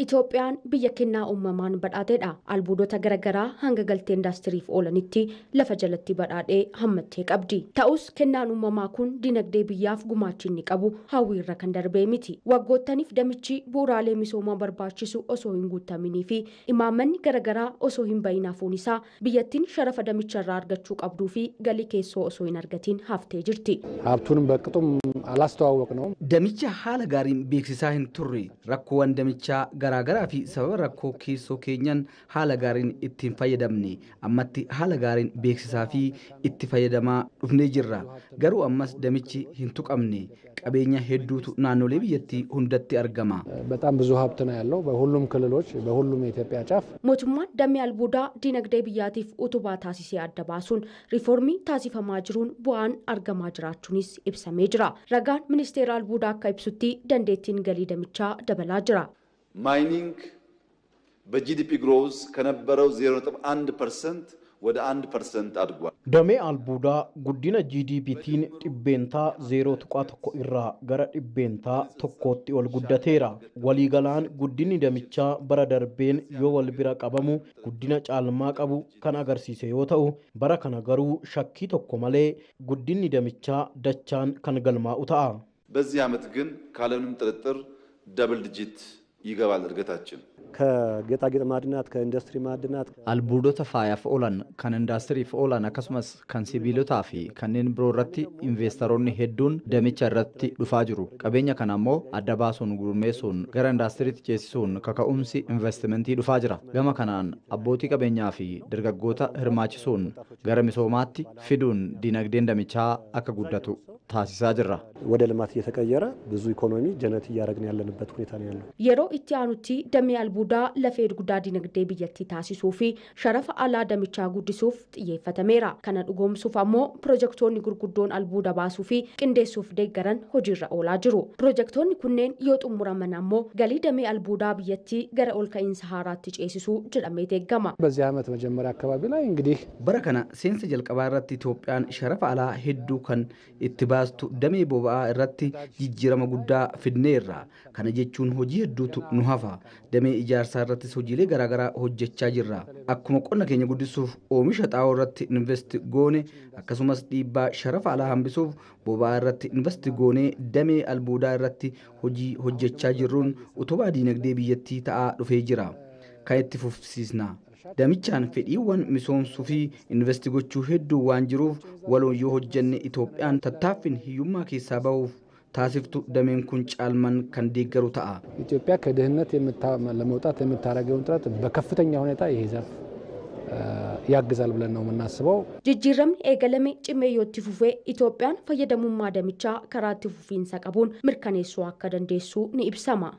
Itoophiyaan biyya kennaa uumamaan badhaatedha. Albuudota garagaraa hanga galtee indastiriif oolanitti lafa jalatti badhaadhee hammattee qabdi. Ta'us kennaan uumamaa kun dinagdee biyyaaf gumaacha inni qabu hawwiirra kan darbee miti. Waggoottaniif damichi bu'uuraalee misoomaa barbaachisu osoo hin guutaminii fi imaammanni garagaraa osoo hin bahin hafuun isaa biyyattiin sharafa damicharraa argachuu qabduu fi galii keessoo osoo hin argatiin haftee jirti. Haabtuun baqxum alaastawawwaqnoo. Damicha haala gaariin beeksisaa hin turre rakkoowwan damichaa garaagaraa fi sababa rakkoo keessoo keenyan haala gaariin ittiin fayyadamne ammatti haala gaariin beeksisaa fi itti fayyadamaa dhufnee jirra. Garuu ammas damichi hin tuqamne qabeenya hedduutu naannolee biyyattii hundatti argama. በጣም ብዙ ሀብት ነው ያለው በሁሉም ክልሎች በሁሉም የኢትዮጵያ ጫፍ mootummaan damee albuudaa dinagdee biyyaatiif utubaa taasisee adda baasuun riiformii taasifamaa jiruun bu'aan argamaa jiraachuunis ibsamee jira. Ragaan ministeera albuudaa akka ibsutti dandeettiin galii damichaa dabalaa jira. ማይኒንግ በጂዲፒ ግሮዝ ከነበረው 0.1% ወደ 1% አድጓል። ደሜ አልቡዳ ጉዲና ጂዲፒቲን ዲቤንታ 0.1 ኢራ ገረ ዲቤንታ ቶኮቲ ኦል ጉዳቴራ ወሊገላን ጉዲኒ ደሚቻ በረ ደርቤን ዮ ወል ቢራ ቀበሙ ጉዲና ጫልማ ቀቡ ከን አገርሲሴ ዮ ተኡ በረ ከነ ገሩ ሸኪ ቶኮ ማሌ ጉዲኒ ደሚቻ ደቻን ከን ገልማኡ ተአ በዚህ ዓመት ግን ካለምንም ጥርጥር ደብል ዲጂት ይገባል እርገታችን። ከጌጣጌጥ ማዕድናት ከኢንዱስትሪ ማዕድናት albuudota faayaaf oolan kan indaastiriif oolan akkasumas kan sibiilotaa fi kanneen biroo irratti investoroonni hedduun damicha irratti dhufaa jiru. Qabeenya kana immoo adda baasuun gurmeessuun gara indaastiriitti ceesisuun kaka'umsi investimentii dhufaa jira. Gama kanaan abbootii qabeenyaa fi dargaggoota hirmaachisuun gara misoomaatti fiduun dinagdeen damichaa akka guddatu taasisaa jirra. ወደ ልማት እየተቀየረ ብዙ ኢኮኖሚ ጀነሬት እያደረግን ያለንበት ሁኔታ ነው ያለው። Yeroo itti aanutti damee albuudaa lafee guddaa dinagdee biyyattii taasisuu fi sharafa alaa damichaa guddisuuf xiyyeeffatameera. Kana dhugoomsuuf ammoo pirojektoonni gurguddoon albuuda baasuu fi qindeessuuf deeggaran hojiirra oolaa jiru. Pirojektoonni kunneen yoo xumuraman ammoo galii damee albuudaa biyyattii gara ol ka'iinsa haaraatti ceesisuu jedhamee eegama. በዚህ ዓመት መጀመሪያ አካባቢ ላይ እንግዲህ bara kana seensa jalqabaa irratti Itoophiyaan sharafa alaa hedduu kan itti baastu damee boba'aa irratti jijjiirama guddaa fidneerra. Kana jechuun hojii hedduutu nu hafa. Damee ijaarsaa irrattis hojiilee garaagaraa hojjechaa jirra. Akkuma qonna keenya guddisuuf oomisha xaa'oo irratti invest goone akkasumas dhiibbaa sharafa alaa hambisuuf boba'aa irratti invest goonee damee albuudaa irratti hojii hojjechaa jirruun utubaa dinagdee biyyattii ta'aa dhufee jira. Kan itti fufsiisna. Damichaan fedhiiwwan misoomsuu fi investi gochuu hedduu waan jiruuf waloon yoo hojjenne Itoophiyaan tattaaffin hiyyummaa keessaa ba'uuf taasiftu dameen kun caalman kan deeggaru ta'a. ኢትዮጵያ ከድህነት ለመውጣት የምታደርገውን ጥረት በከፍተኛ ሁኔታ ይሄ ዘርፍ ያግዛል ብለን ነው የምናስበው። Jijjiiramni eegalame cimee yoo itti fufee Itoophiyaan fayyadamummaa damichaa karaa itti fufiinsa qabuun mirkaneessuu akka dandeessu ni ibsama.